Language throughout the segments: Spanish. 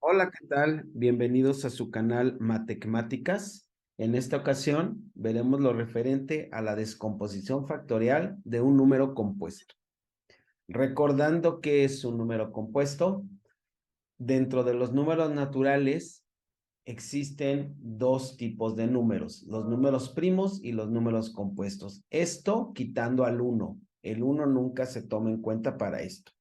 Hola, ¿qué tal? Bienvenidos a su canal Matecmáticas. En esta ocasión veremos lo referente a la descomposición factorial de un número compuesto. Recordando que es un número compuesto, dentro de los números naturales existen dos tipos de números, los números primos y los números compuestos. Esto quitando al 1. El 1 nunca se toma en cuenta para esto.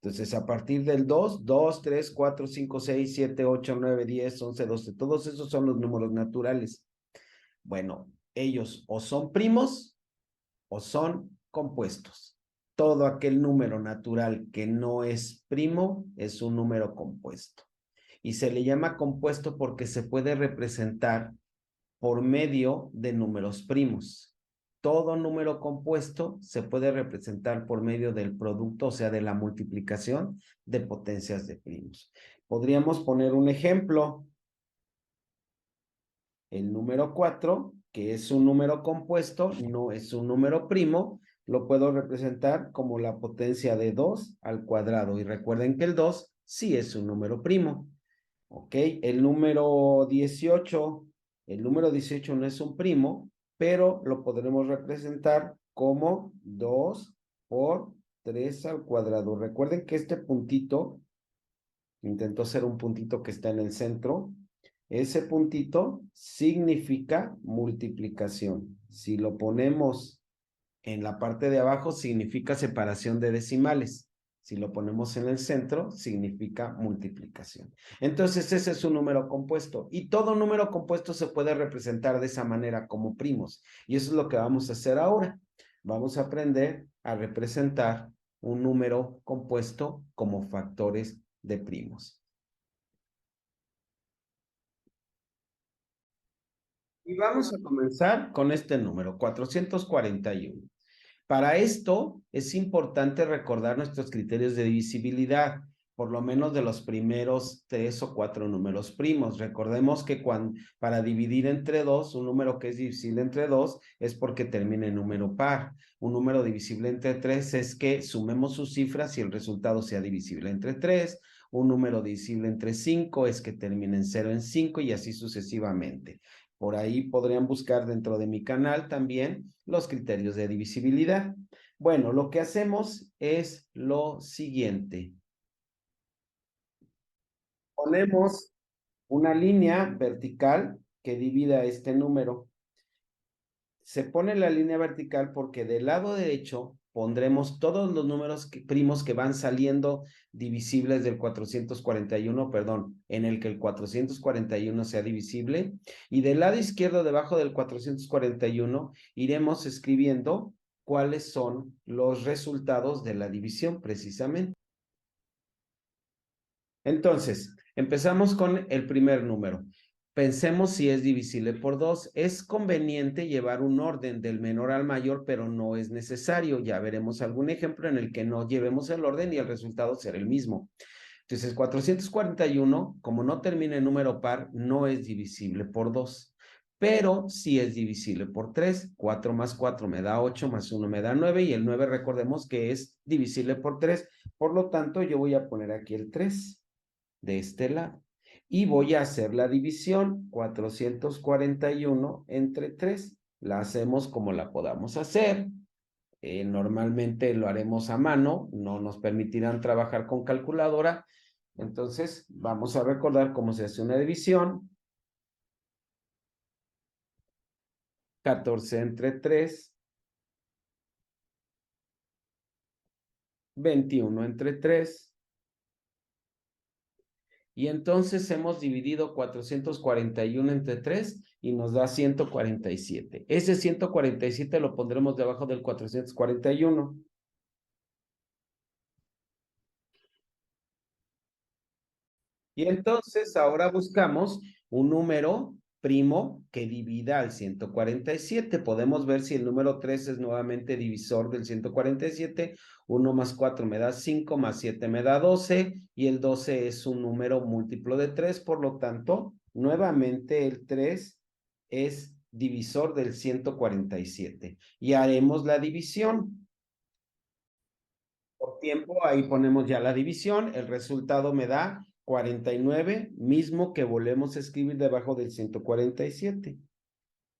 Entonces, a partir del 2, 3, 4, 5, 6, 7, 8, 9, 10, 11, 12, todos esos son los números naturales. Bueno, ellos o son primos o son compuestos. Todo aquel número natural que no es primo es un número compuesto. Y se le llama compuesto porque se puede representar por medio de números primos. Todo número compuesto se puede representar por medio del producto, o sea, de la multiplicación de potencias de primos. Podríamos poner un ejemplo. El número 4, que es un número compuesto, no es un número primo, lo puedo representar como la potencia de 2 al cuadrado. Y recuerden que el 2 sí es un número primo. ¿Ok? El número 18, el número 18 no es un primo, pero lo podremos representar como 2 por 3 al cuadrado. Recuerden que este puntito, intento ser un puntito que está en el centro, ese puntito significa multiplicación. Si lo ponemos en la parte de abajo, significa separación de decimales. Si lo ponemos en el centro, significa multiplicación. Entonces, ese es un número compuesto. Y todo número compuesto se puede representar de esa manera como primos. Y eso es lo que vamos a hacer ahora. Vamos a aprender a representar un número compuesto como factores de primos. Y vamos a comenzar con este número, 441. Para esto es importante recordar nuestros criterios de divisibilidad, por lo menos de los primeros 3 o 4 números primos. Recordemos que para dividir entre 2, un número que es divisible entre 2 es porque termina en número par. Un número divisible entre 3 es que sumemos sus cifras y el resultado sea divisible entre 3. Un número divisible entre 5 es que termine en 0 en 5 y así sucesivamente. Por ahí podrían buscar dentro de mi canal también los criterios de divisibilidad. Bueno, lo que hacemos es lo siguiente. Ponemos una línea vertical que divida este número. Se pone la línea vertical porque del lado derecho pondremos todos los números primos que van saliendo divisibles del 441, perdón, en el que el 441 sea divisible. Y del lado izquierdo, debajo del 441, iremos escribiendo cuáles son los resultados de la división, precisamente. Entonces, empezamos con el primer número. Pensemos si es divisible por 2. Es conveniente llevar un orden del menor al mayor, pero no es necesario. Ya veremos algún ejemplo en el que no llevemos el orden y el resultado será el mismo. Entonces, 441, como no termina en número par, no es divisible por 2. Pero sí es divisible por 3. 4 más 4 me da 8, más 1 me da 9, y el 9 recordemos que es divisible por 3. Por lo tanto, yo voy a poner aquí el 3 de este lado. Y voy a hacer la división, 441 entre 3. La hacemos como la podamos hacer. Normalmente lo haremos a mano, no nos permitirán trabajar con calculadora. Entonces, vamos a recordar cómo se hace una división. 14 entre 3, 21 entre 3. Y entonces hemos dividido 441 entre 3 y nos da 147. Ese 147 lo pondremos debajo del 441. Y entonces ahora buscamos un número primo que divida al 147. Podemos ver si el número 3 es nuevamente divisor del 147. 1 más 4 me da 5, más 7 me da 12, y el 12 es un número múltiplo de 3. Por lo tanto, nuevamente el 3 es divisor del 147. Y haremos la división. Por tiempo, ahí ponemos ya la división. El resultado me da 49, mismo que volvemos a escribir debajo del 147.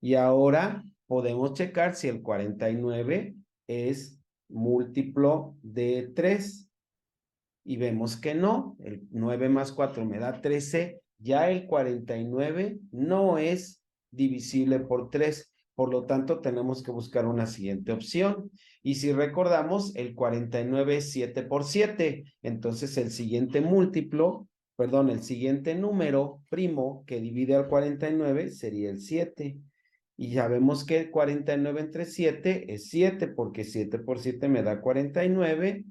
Y ahora podemos checar si el 49 es múltiplo de 3. Y vemos que no, el 9 más 4 me da 13, ya el 49 no es divisible por 3, por lo tanto tenemos que buscar una siguiente opción. Y si recordamos, el 49 es 7 por 7, entonces el siguiente múltiplo, perdón, el siguiente número primo que divide al 49 sería el 7. Y ya vemos que el 49 entre 7 es 7, porque 7 por 7 me da 49.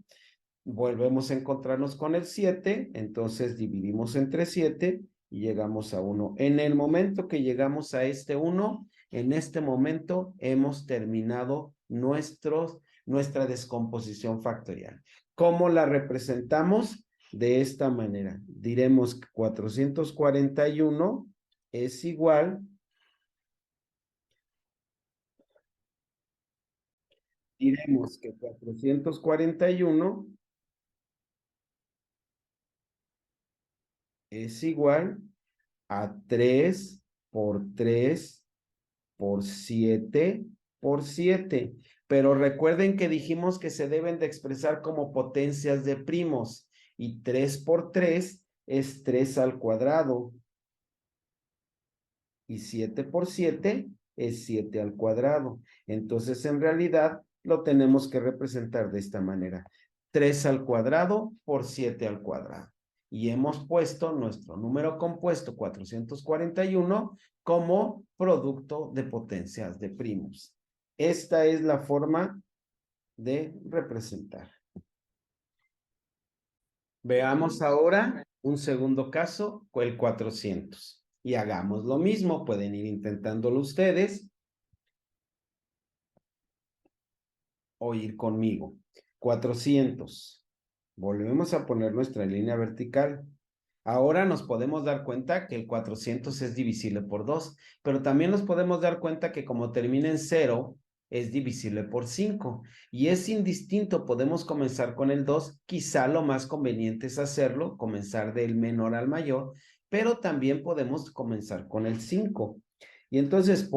Volvemos a encontrarnos con el 7, entonces dividimos entre 7 y llegamos a 1. En el momento que llegamos a este 1, en este momento hemos terminado nuestra descomposición factorial. ¿Cómo la representamos? De esta manera. Diremos que 441 es igual, diremos que 441 es igual a 3 por 3 por 7 por 7. Pero recuerden que dijimos que se deben de expresar como potencias de primos. Y 3 por 3 es 3 al cuadrado. Y 7 por 7 es 7 al cuadrado. Entonces, en realidad, lo tenemos que representar de esta manera. 3 al cuadrado por 7 al cuadrado. Y hemos puesto nuestro número compuesto 441 como producto de potencias de primos. Esta es la forma de representar. Veamos ahora un segundo caso, el 400. Y hagamos lo mismo, pueden ir intentándolo ustedes o ir conmigo. 400. Volvemos a poner nuestra línea vertical. Ahora nos podemos dar cuenta que el 400 es divisible por 2, pero también nos podemos dar cuenta que como termina en 0, es divisible por 5. Y es indistinto, podemos comenzar con el 2, quizá lo más conveniente es hacerlo, comenzar del menor al mayor, pero también podemos comenzar con el 5. Y entonces,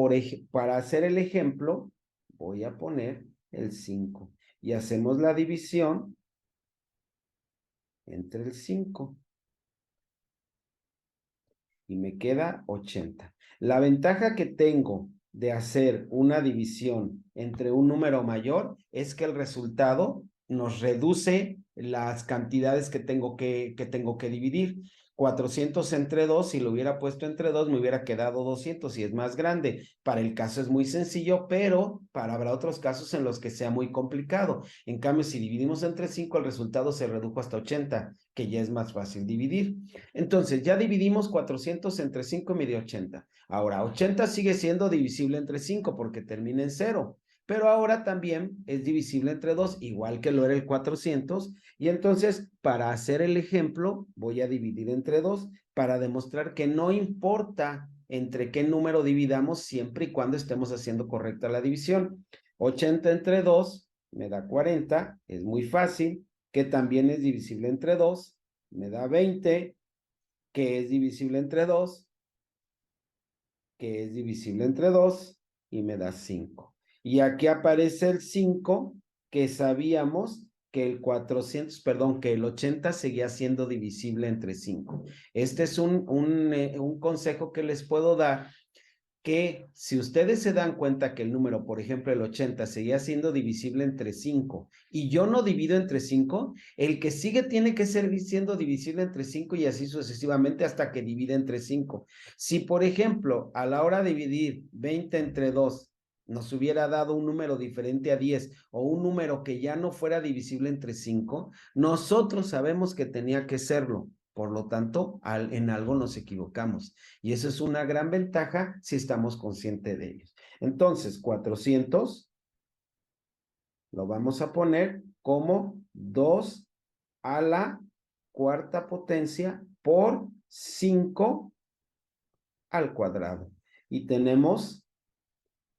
para hacer el ejemplo, voy a poner el 5 y hacemos la división entre el 5. Y me queda 80. La ventaja que tengo de hacer una división entre un número mayor es que el resultado nos reduce las cantidades que tengo que dividir. 400 entre 2, si lo hubiera puesto entre 2, me hubiera quedado 200 y es más grande. Para el caso es muy sencillo, pero habrá otros casos en los que sea muy complicado. En cambio, si dividimos entre 5, el resultado se redujo hasta 80, que ya es más fácil dividir. Entonces, ya dividimos 400 entre 5 y me dio 80. Ahora, 80 sigue siendo divisible entre 5 porque termina en 0. Pero ahora también es divisible entre 2, igual que lo era el 400. Y entonces, para hacer el ejemplo, voy a dividir entre 2 para demostrar que no importa entre qué número dividamos siempre y cuando estemos haciendo correcta la división. 80 entre 2 me da 40, es muy fácil, que también es divisible entre 2, me da 20, que es divisible entre 2, que es divisible entre 2 y me da 5. Y aquí aparece el 5, que sabíamos que el 400, perdón, que el 80 seguía siendo divisible entre 5. Este es un consejo que les puedo dar, que si ustedes se dan cuenta que el número, por ejemplo, el 80 seguía siendo divisible entre 5 y yo no divido entre 5, el que sigue tiene que seguir siendo divisible entre 5 y así sucesivamente hasta que divide entre 5. Si, por ejemplo, a la hora de dividir 20 entre 2 nos hubiera dado un número diferente a 10 o un número que ya no fuera divisible entre 5, nosotros sabemos que tenía que serlo. Por lo tanto, en algo nos equivocamos. Y eso es una gran ventaja si estamos conscientes de ellos. Entonces, 400 lo vamos a poner como 2 a la cuarta potencia por 5 al cuadrado. Y tenemos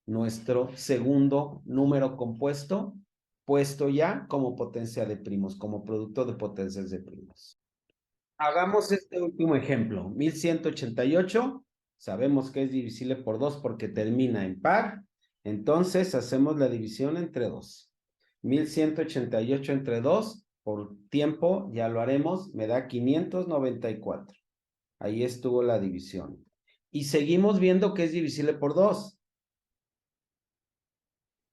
nuestro segundo número compuesto puesto ya como potencia de primos, como producto de potencias de primos. Hagamos este último ejemplo. 1188, sabemos que es divisible por 2 porque termina en par. Entonces hacemos la división entre 2. 1188 entre 2, por tiempo ya lo haremos, me da 594. Ahí estuvo la división. Y seguimos viendo que es divisible por 2.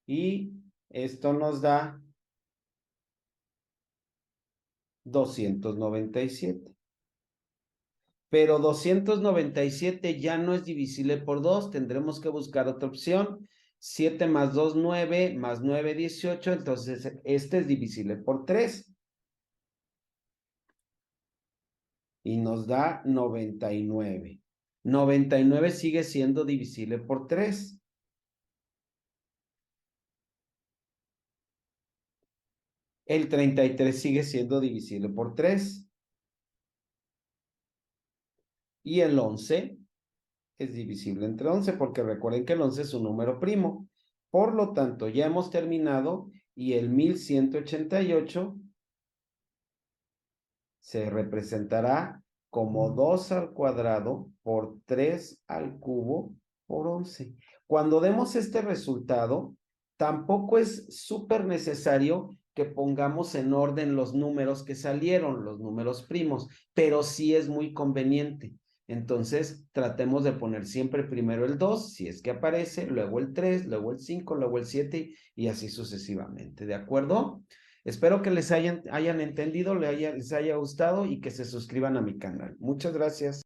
Y esto nos da 297. Pero 297 ya no es divisible por 2, tendremos que buscar otra opción. 7 más 2, 9, más 9, 18, entonces este es divisible por 3. Y nos da 99. 99 sigue siendo divisible por 3. El 33 sigue siendo divisible por 3. Y el 11 es divisible entre 11, porque recuerden que el 11 es un número primo. Por lo tanto, ya hemos terminado y el 1188 se representará como 2 al cuadrado por 3 al cubo por 11. Cuando demos este resultado, tampoco es súper necesario que pongamos en orden los números que salieron, los números primos, pero sí es muy conveniente. Entonces, tratemos de poner siempre primero el 2, si es que aparece, luego el 3, luego el 5, luego el 7 y así sucesivamente, ¿de acuerdo? Espero que les hayan entendido, les haya gustado y que se suscriban a mi canal. Muchas gracias.